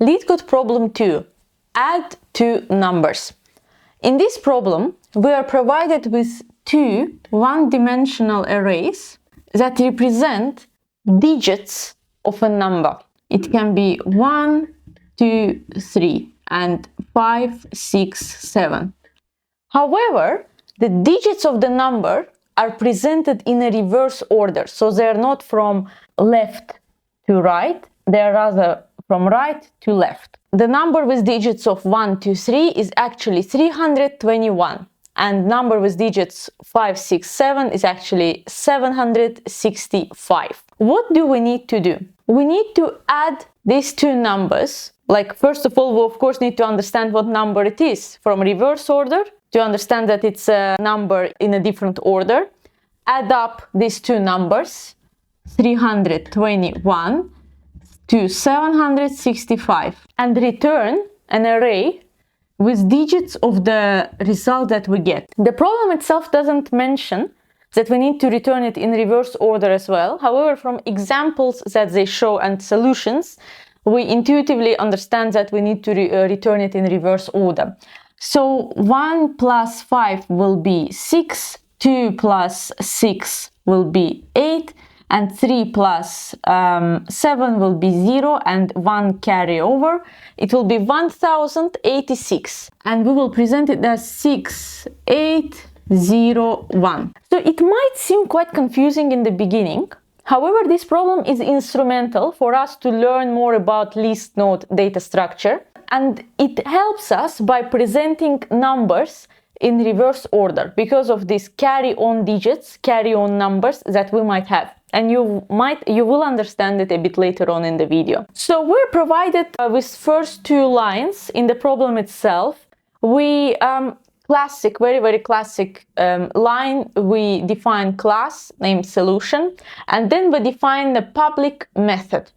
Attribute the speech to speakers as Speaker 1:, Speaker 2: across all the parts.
Speaker 1: LeetCode Problem 2. Add two numbers. In this problem, we are provided with two one-dimensional arrays that represent digits of a number. It can be 1, 2, 3, and 5, 6, 7. However, the digits of the number are presented in a reverse order, so they are not from left to right, they are rather from right to left. The number with digits of 1, 2, 3 is actually 321, and number with digits 5, 6, 7 is actually 765. What do we need to do? We need to add these two numbers. Like, first of all, we of course need to understand what number it is from reverse order, to understand that it's a number in a different order. Add up these two numbers, 321 to 765, and return an array with digits of the result that we get. The problem itself doesn't mention that we need to return it in reverse order as well. However, from examples that they show and solutions, we intuitively understand that we need to return it in reverse order. So 1 plus 5 will be 6, 2 plus 6 will be 8, and 3 plus 7 will be 0, and 1 carry over. It will be 1086, and we will present it as 6801. So it might seem quite confusing in the beginning. However, this problem is instrumental for us to learn more about least node data structure, and it helps us by presenting numbers in reverse order because of these carry-on digits, carry-on numbers that we might have. And you will understand it a bit later on in the video. So we're provided with first two lines in the problem itself. We classic, very classic line, we define class named solution, and then we define the public method.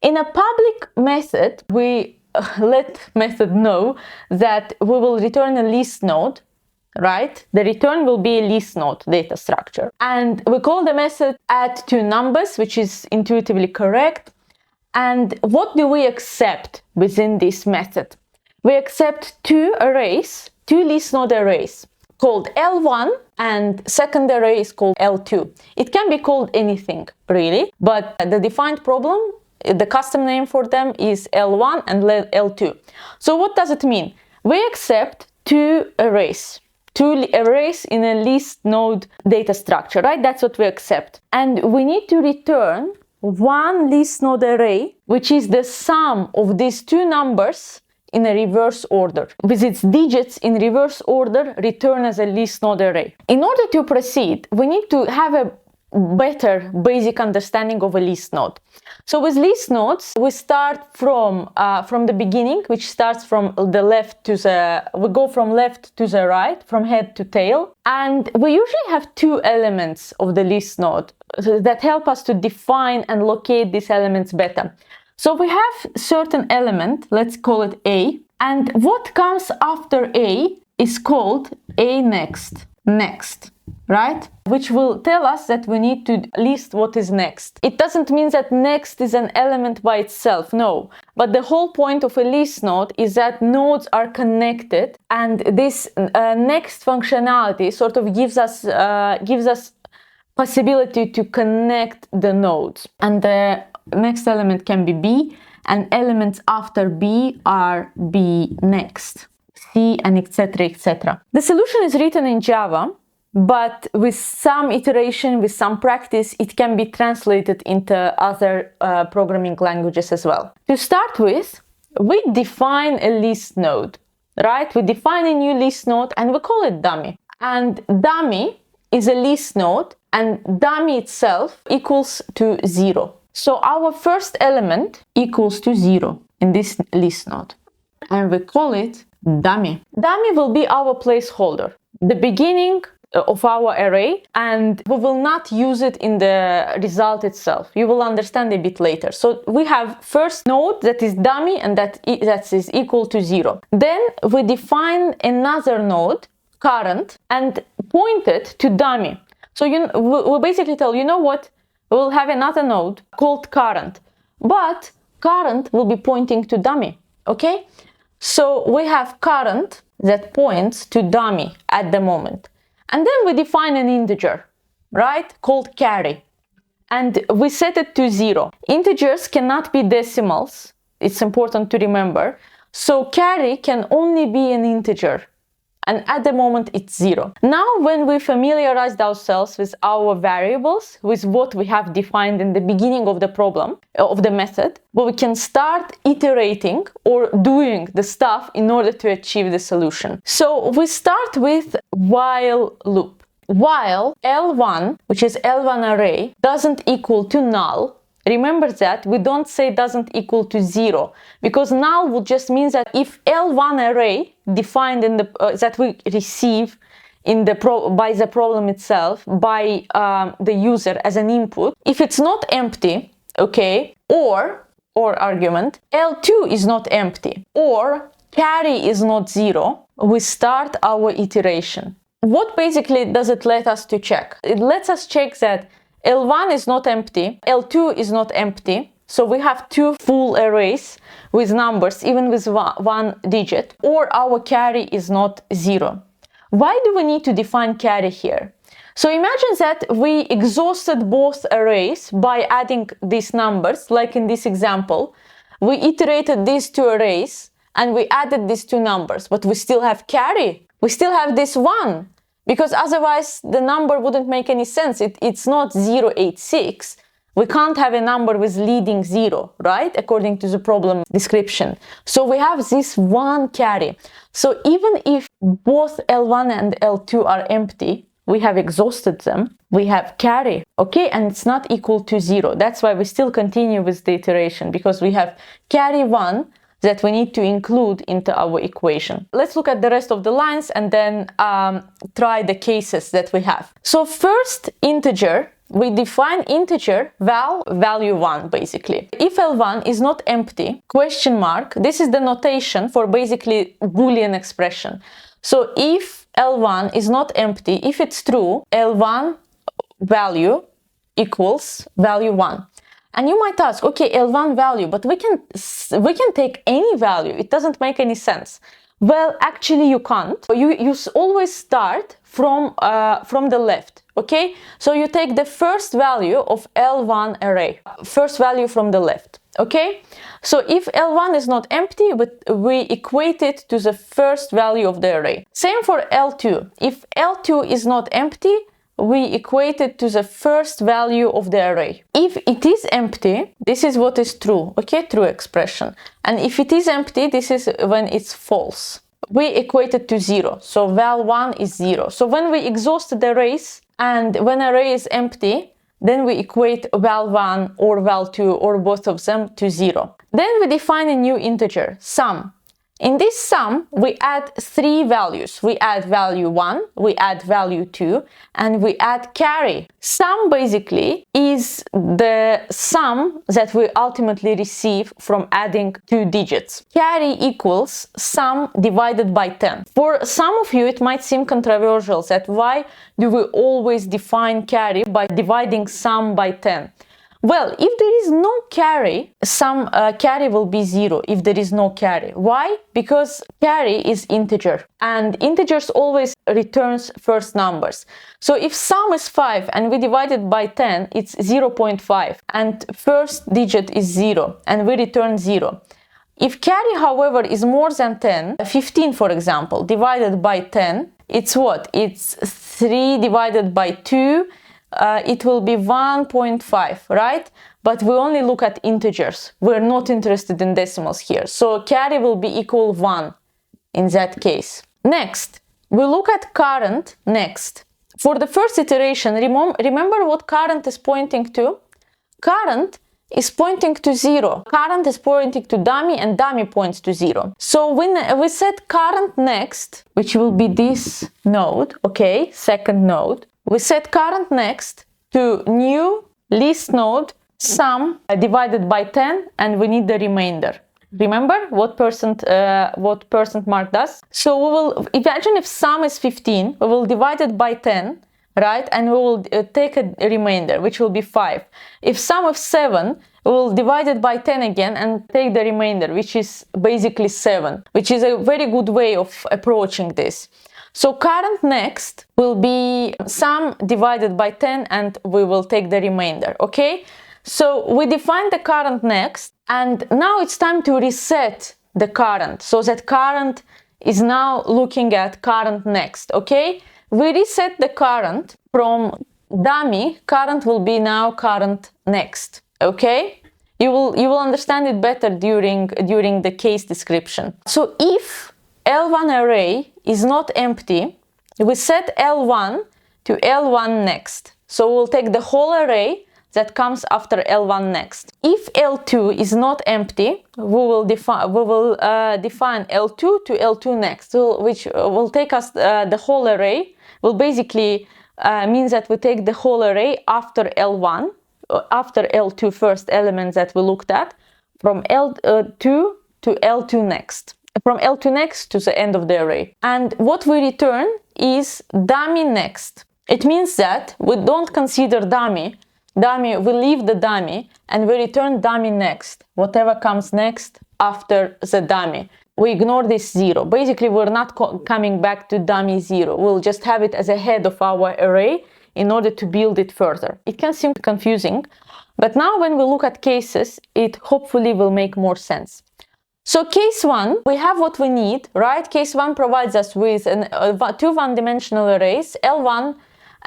Speaker 1: In a public method, we let method know that we will return a least node, right? The return will be a least node data structure. And we call the method add two numbers, which is intuitively correct. And what do we accept within this method? We accept two arrays, two least node arrays called L1, and second array is called L2. It can be called anything really, but the defined problem, the custom name for them is L1 and L2. So what does it mean? We accept two arrays in a least node data structure, right? That's what we accept. And we need to return one least node array, which is the sum of these two numbers in a reverse order, with its digits in reverse order, return as a least node array. In order to proceed, we need to have a better basic understanding of a least node. So with least nodes, we start from the beginning, which starts from the left to we go from left to the right, from head to tail. And we usually have two elements of the least node that help us to define and locate these elements better. So we have certain element, let's call it A, and what comes after A is called A next, right? Which will tell us that we need to list what is next. It doesn't mean that next is an element by itself, no. But the whole point of a least node is that nodes are connected, and this next functionality sort of gives us possibility to connect the nodes. And the next element can be B, and elements after B are B next, C, and etc. etc. The solution is written in Java, but with some iteration, with some practice, it can be translated into other programming languages as well. To start with, we define a least node, right? We define a new least node and we call it dummy. And dummy is a least node, and dummy itself equals to 0. So our first element equals to 0 in this least node, and we call it dummy. Dummy will be our placeholder, the beginning of our array, and we will not use it in the result itself. You will understand a bit later. So we have first node that is dummy, and that is equal to 0. Then we define another node, current, and point it to dummy. So we basically tell, you know what? We'll have another node called current, but current will be pointing to dummy. okay? So we have current that points to dummy at the moment. And then we define an integer, right, called carry. And we set it to 0. Integers cannot be decimals. It's important to remember. So carry can only be an integer. And at the moment it's 0. Now when we familiarized ourselves with our variables, with what we have defined in the beginning of the problem, of the method, we can start iterating or doing the stuff in order to achieve the solution. So we start with while loop. While L1, which is L1 array, doesn't equal to null, remember that we don't say doesn't equal to 0, because null would just mean that if L1 array defined in the that we receive in the by the problem itself, by the user as an input, if it's not empty, okay, or argument L2 is not empty, or carry is not 0, we start our iteration. What basically does it let us to check? It lets us check that L1 is not empty, L2 is not empty, so we have two full arrays with numbers, even with one digit, or our carry is not 0. Why do we need to define carry here? So imagine that we exhausted both arrays by adding these numbers, like in this example. We iterated these two arrays and we added these two numbers, but we still have carry. We still have this 1. Because otherwise the number wouldn't make any sense. It's not 086. We can't have a number with leading 0, right? According to the problem description. So we have this one carry. So even if both L1 and L2 are empty, we have exhausted them, we have carry, okay? And it's not equal to 0. That's why we still continue with the iteration, because we have carry 1 that we need to include into our equation. Let's look at the rest of the lines and then try the cases that we have. So first integer, we define integer value 1 basically. If L1 is not empty, question mark, this is the notation for basically Boolean expression. So if L1 is not empty, if it's true, L1 value equals value 1. And you might ask, okay, L1 value, but we can take any value. It doesn't make any sense. Well, actually you can't. You always start from the left, okay? So you take the first value of L1 array, first value from the left, okay? So if L1 is not empty, we equate it to the first value of the array. Same for L2. If L2 is not empty, we equate it to the first value of the array. If it is empty, this is what is true, okay, true expression. And if it is empty, this is when it's false. We equate it to 0, so val1 is 0. So when we exhaust the arrays, and when array is empty, then we equate val1 or val2 or both of them to 0. Then we define a new integer, sum. In this sum, we add 3 values. We add value 1, we add value 2, and we add carry. Sum basically is the sum that we ultimately receive from adding 2 digits. Carry equals sum divided by 10. For some of you, it might seem controversial that why do we always define carry by dividing sum by 10? Well, if there is no carry, some carry will be 0 if there is no carry. Why? Because carry is integer, and integers always returns first numbers. So if sum is 5 and we divide it by 10, it's 0.5, and first digit is 0, and we return 0. If carry, however, is more than 10, 15 for example, divided by 10, it's what? It's 3 divided by 2, it will be 1.5, right? But we only look at integers. We're not interested in decimals here. So carry will be equal 1 in that case. Next, we look at current next. For the first iteration, remember what current is pointing to? Current is pointing to 0. Current is pointing to dummy, and dummy points to 0. So when we set current next, which will be this node, okay, second node, we set current next to new least node sum divided by 10, and we need the remainder. Remember what percent mark does? So we will imagine if sum is 15, we will divide it by 10, right? And we will take a remainder, which will be 5. If sum of 7, we'll divide it by 10 again and take the remainder, which is basically 7, which is a very good way of approaching this. So current next will be sum divided by 10 and we will take the remainder, okay? So we define the current next, and now it's time to reset the current, so that current is now looking at current next, okay? We reset the current from dummy, current will be now current next, okay? You will understand it better during the case description. So if L1 array is not empty, we set L1 to L1 next. So we'll take the whole array that comes after L1 next. If L2 is not empty, we will define L2 to L2 next, so which will take us the whole array. Will basically means that we take the whole array after L1, after L2 first elements that we looked at, from L2 to L2 next. From L2 next to the end of the array. And what we return is dummy next. It means that we don't consider dummy, we leave the dummy and we return dummy next, whatever comes next after the dummy. We ignore this 0. Basically, we're not coming back to dummy 0. We'll just have it as a head of our array in order to build it further. It can seem confusing, but now when we look at cases, it hopefully will make more sense. So case 1, we have what we need, right? Case 1 provides us with two one-dimensional arrays, L1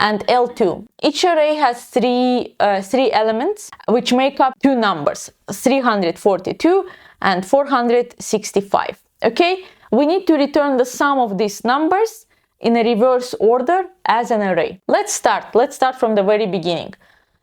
Speaker 1: and L2. Each array has three elements, which make up two numbers, 342 and 465. Okay? We need to return the sum of these numbers in a reverse order as an array. Let's start from the very beginning.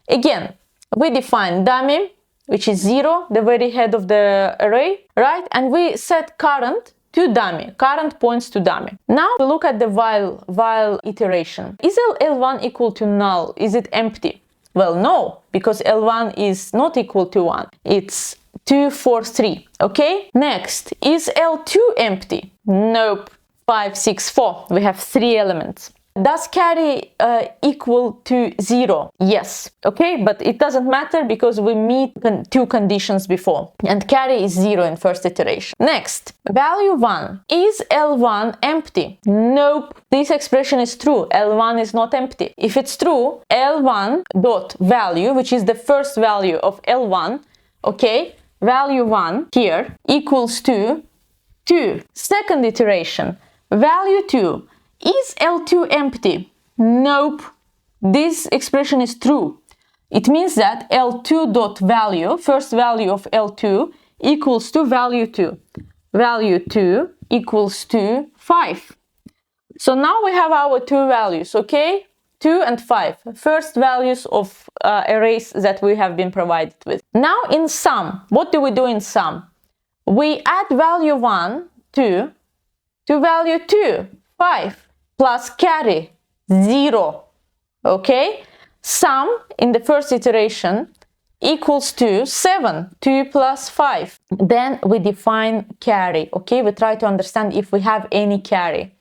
Speaker 1: Again, we define dummy, which is 0, the very head of the array, right? And we set current to dummy. Current points to dummy. Now we look at the while iteration. Is L1 equal to null? Is it empty? Well, no, because L1 is not equal to 1. It's 2, 4, 3. Okay? Next, is L2 empty? Nope. 5, 6, 4. We have 3 elements. Does carry equal to 0? Yes. Okay, but it doesn't matter because we meet two conditions before. And carry is 0 in first iteration. Next, value 1. Is L1 empty? Nope. This expression is true. L1 is not empty. If it's true, L1 dot value, which is the first value of L1, okay, value 1 here equals to 2. Second iteration, value 2. Is L2 empty? Nope. This expression is true. It means that L2 dot value, first value of L2, equals to value 2. Value 2 equals to 5. So now we have our two values, okay? 2 and 5, first values of arrays that we have been provided with. Now in sum, what do we do in sum? We add value 1 to value 2, 5. Plus carry 0, okay? Sum in the first iteration equals to 7, 2 plus 5. Then we define carry, okay? We try to understand if we have any carry.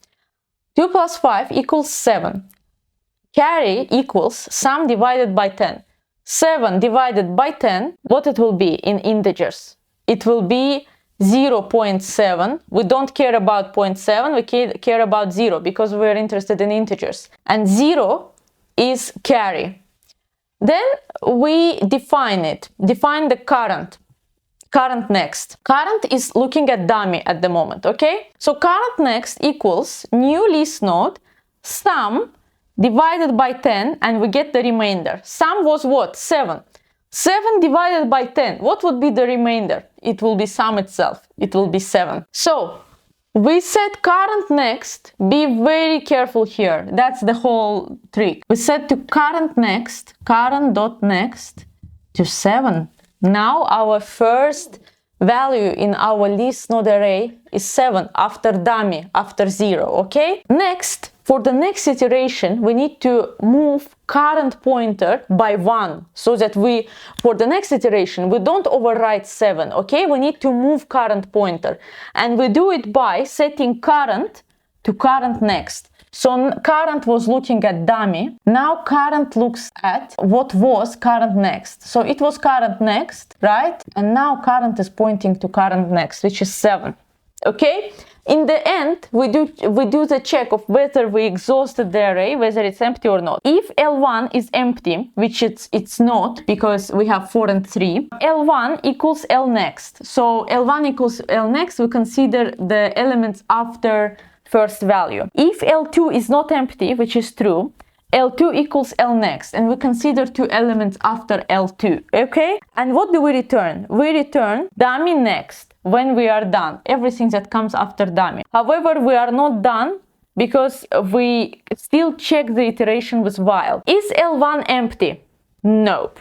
Speaker 1: 2 plus 5 equals 7. Carry equals sum divided by 10. 7 divided by 10, what it will be in integers? It will be 0.7. We don't care about 0.7, we care about 0 because we're interested in integers. And 0 is carry. Then we define the current next. Current is looking at dummy at the moment, okay? So current next equals new list node, sum divided by 10, and we get the remainder. Sum was what? 7. 7 divided by 10, what would be the remainder? It will be sum itself, it will be 7. So, we set current next, be very careful here, that's the whole trick. We set to current next, current.next to 7. Now our first value in our list node array is 7 after dummy, after 0, okay? Next, for the next iteration, we need to move current pointer by 1, so that for the next iteration, we don't overwrite 7, okay? We need to move current pointer. And we do it by setting current to current next. So current was looking at dummy. Now current looks at what was current next. So it was current next, right? And now current is pointing to current next, which is 7. Okay? In the end, we do the check of whether we exhausted the array, whether it's empty or not. If L1 is empty, which it's not because we have 4 and 3, L1 equals L next. So L1 equals L next, we consider the elements after first value. If L2 is not empty, which is true, L2 equals L next, and we consider 2 elements after L2, okay? And what do we return? We return dummy next when we are done, everything that comes after dummy. However, we are not done because we still check the iteration with while. Is L1 empty? Nope.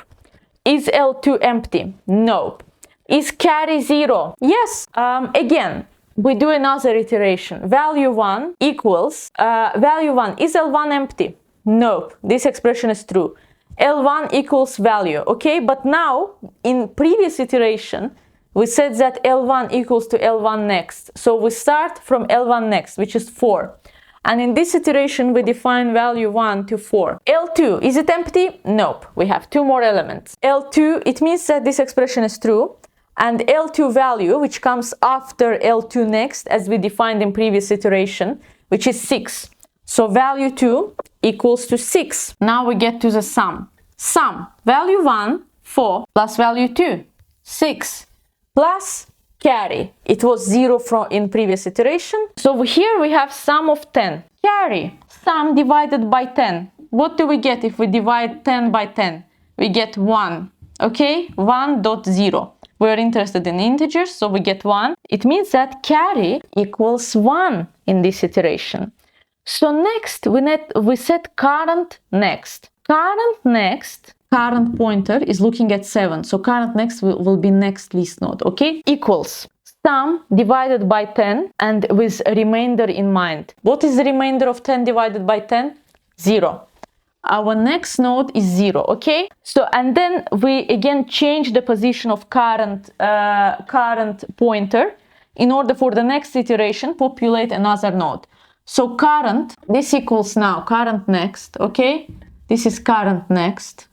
Speaker 1: Is L2 empty? Nope. Is carry 0? Yes. Again, we do another iteration. Value 1 equals, value 1, is L1 empty? Nope, this expression is true. L1 equals value, okay? But now, in previous iteration, we said that L1 equals to L1 next. So we start from L1 next, which is 4. And in this iteration, we define value 1 to 4. L2, is it empty? Nope, we have 2 more elements. L2, it means that this expression is true. And L2 value, which comes after L2 next, as we defined in previous iteration, which is 6. So value 2 equals to 6. Now we get to the sum. Sum, value 1, 4, plus value 2, 6, plus carry. It was 0 from in previous iteration. So here we have sum of 10. Carry, sum divided by 10. What do we get if we divide 10 by 10? We get 1, okay? 1.0. We're interested in integers, so we get 1. It means that carry equals 1 in this iteration. So next, we set current next. Current next, current pointer is looking at 7. So current next will be next least node, okay? Equals sum divided by 10 and with a remainder in mind. What is the remainder of 10 divided by 10? 0. Our next node is 0, okay? So, and then we again change the position of current pointer in order for the next iteration populate another node. So current, this equals now current next, okay? This is current next,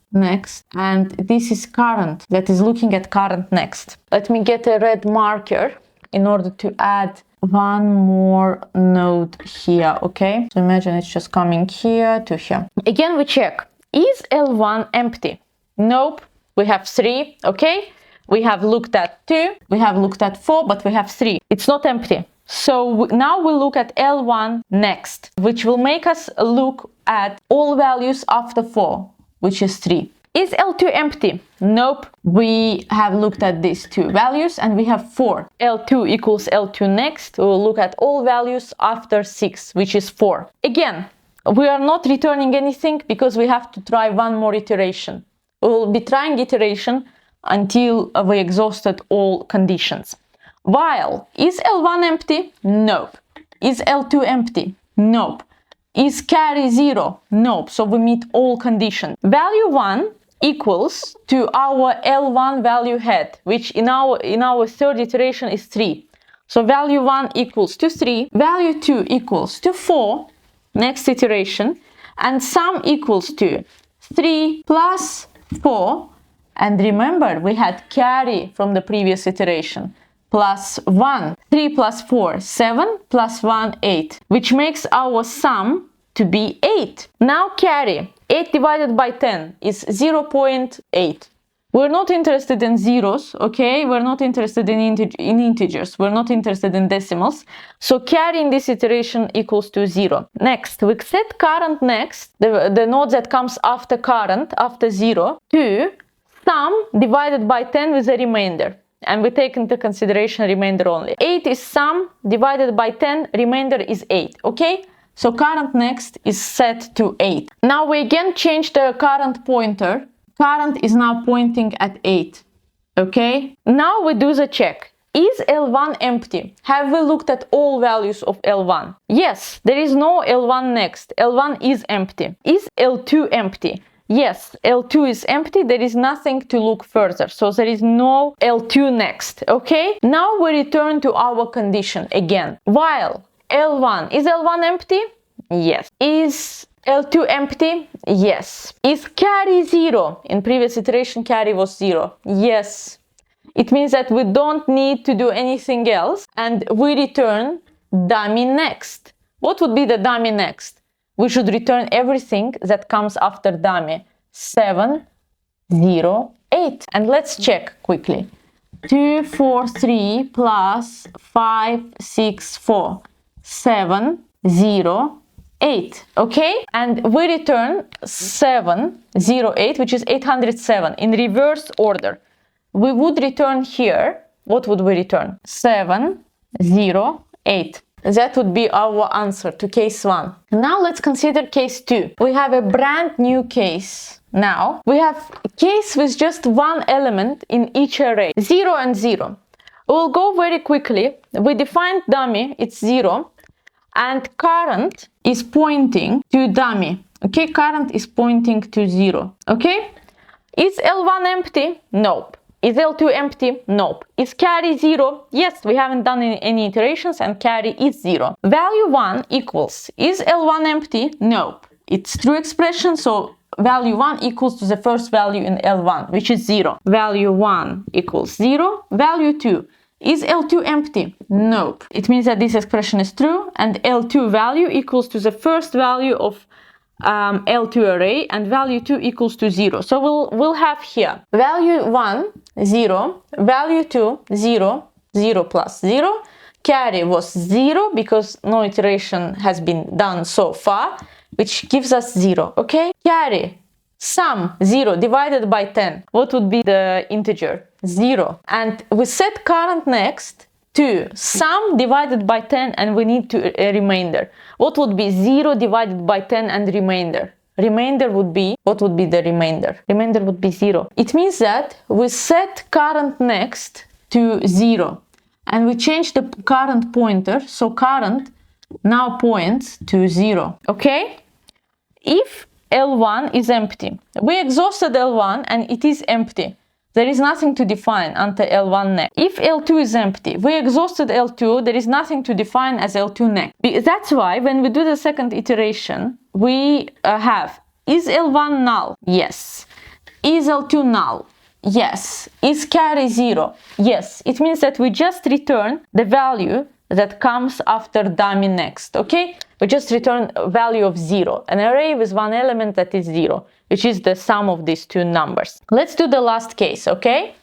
Speaker 1: and this is current that is looking at current next. Let me get a red marker in order to add one more node here, okay? So imagine it's just coming here to here. Again, we check, is L1 empty? Nope, we have 3, okay? We have looked at 2, we have looked at 4, but we have 3. It's not empty. So now we look at L1 next, which will make us look at all values after 4, which is 3. Is L2 empty? Nope. We have looked at these 2 values and we have 4. L2 equals L2 next. We will look at all values after 6, which is 4. Again, we are not returning anything because we have to try one more iteration. We will be trying iteration until we exhausted all conditions. While, is L1 empty? Nope. Is L2 empty? Nope. Is carry 0? Nope. So we meet all conditions. Value 1 equals to our L1 value head, which in our third iteration is 3. So value 1 equals to 3. Value 2 equals to 4. Next iteration. And sum equals to 3 plus 4. And remember, we had carry from the previous iteration. Plus 1. 3 plus 4, 7, plus 1, 8, which makes our sum to be 8. Now carry. 8 divided by 10 is 0.8. We're not interested in zeros, okay? We're not interested in integers. We're not interested in decimals. So carry in this iteration equals to 0. Next, we set current next, the node that comes after current, after 0, to sum divided by 10 with a remainder. And we take into consideration remainder only. 8 is sum divided by 10, remainder is 8, okay? So current next is set to 8. Now we again change the current pointer. Current is now pointing at 8, okay? Now we do the check. Is L1 empty? Have we looked at all values of L1? Yes, there is no L1 next. L1 is empty. Is L2 empty? Yes, L2 is empty, there is nothing to look further, so there is no L2 next, okay? Now we return to our condition again. While L1. Is L1 empty? Yes. Is L2 empty? Yes. Is carry 0? In previous iteration, carry was 0. Yes. It means that we don't need to do anything else, and we return dummy next. What would be the dummy next? We should return everything that comes after dummy. 7, 0, 8. And let's check quickly. 2, 4, 3 plus 5, 6, 4. 7, 0, 8. Okay? And we return 7, 0, 8, which is 807 in reverse order. We would return here, what would we return? 7, 0, 8. That would be our answer to case 1. Now let's consider case 2. We have a brand new case. Now we have a case with just one element in each array, 0 and 0. We'll go very quickly. We defined dummy, it's 0, and current is pointing to dummy. Okay, current is pointing to 0. Okay? Is L1 empty? Nope. Is L2 empty? Nope. Is carry 0? Yes, we haven't done any iterations and carry is 0. Value 1 equals, is L1 empty? Nope. It's true expression, so value 1 equals to the first value in L1, which is 0. Value 1 equals 0. Value 2. Is L2 empty? Nope. It means that this expression is true, and L2 value equals to the first value of L2 array, and value 2 equals to 0. So we'll have here value 1, 0, value 2, 0, 0 plus 0. Carry was 0 because no iteration has been done so far, which gives us 0. Okay? Carry, sum 0 divided by 10. What would be the integer? 0. And we set current next to sum divided by 10, and we need a remainder. What would be 0 divided by 10 and remainder? Remainder would be, what would be the remainder? Remainder would be 0. It means that we set current next to 0, and we change the current pointer, so current now points to 0. Okay? If L1 is empty, we exhausted L1 and it is empty. There is nothing to define until L1 next. If L2 is empty, we exhausted L2, there is nothing to define as L2 next. That's why when we do the second iteration, we have, is L1 null? Yes. Is L2 null? Yes. Is carry 0? Yes. It means that we just return the value that comes after dummy next, okay? We just return a value of 0, an array with one element that is 0, which is the sum of these two numbers. Let's do the last case, okay?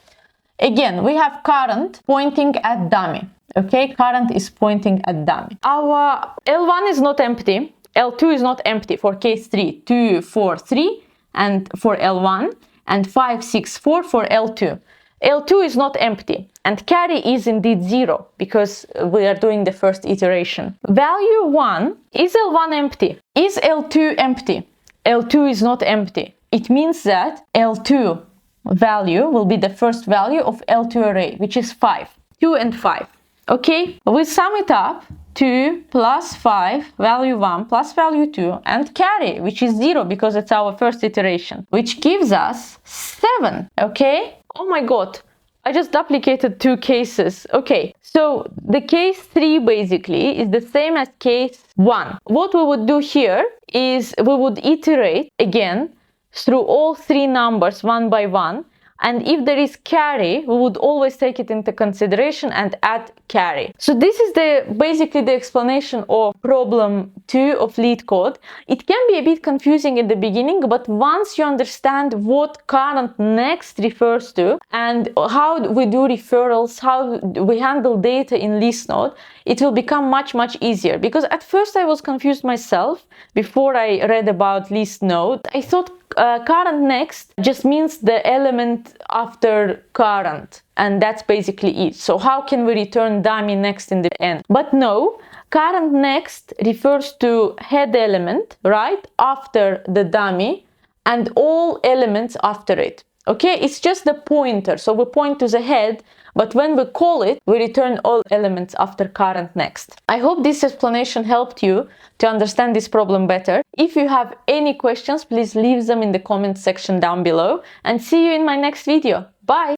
Speaker 1: Again, we have current pointing at dummy, okay? Current is pointing at dummy. Our L1 is not empty, L2 is not empty for case 3, 2, 4, 3, and for L1, and 5, 6, 4 for L2. L2 is not empty, and carry is indeed 0 because we are doing the first iteration. Value 1, is L1 empty? Is L2 empty? L2 is not empty. It means that L2 value will be the first value of L2 array, which is 5. 2 and 5. Okay, we sum it up. 2 plus 5, value 1 plus value 2, and carry, which is 0 because it's our first iteration, which gives us 7. Okay? Oh my god, I just duplicated two cases. Okay, so the case 3 basically is the same as case 1. What we would do here is we would iterate again through all three numbers one by one, and if there is carry, we would always take it into consideration and add carry. So this is basically the explanation of problem 2 of LeetCode. It can be a bit confusing in the beginning, but once you understand what current next refers to and how we do referrals, how we handle data in LeetNode, it will become much easier. Because at first I was confused myself before I read about LeetNode. I thought current next just means the element after current, and that's basically it. So how can we return dummy next in the end? But no, current next refers to head element right after the dummy and all elements after it. Okay, it's just the pointer, so we point to the head, but when we call it, we return all elements after current next. I hope this explanation helped you to understand this problem better. If you have any questions, please leave them in the comment section down below, and see you in my next video. Bye!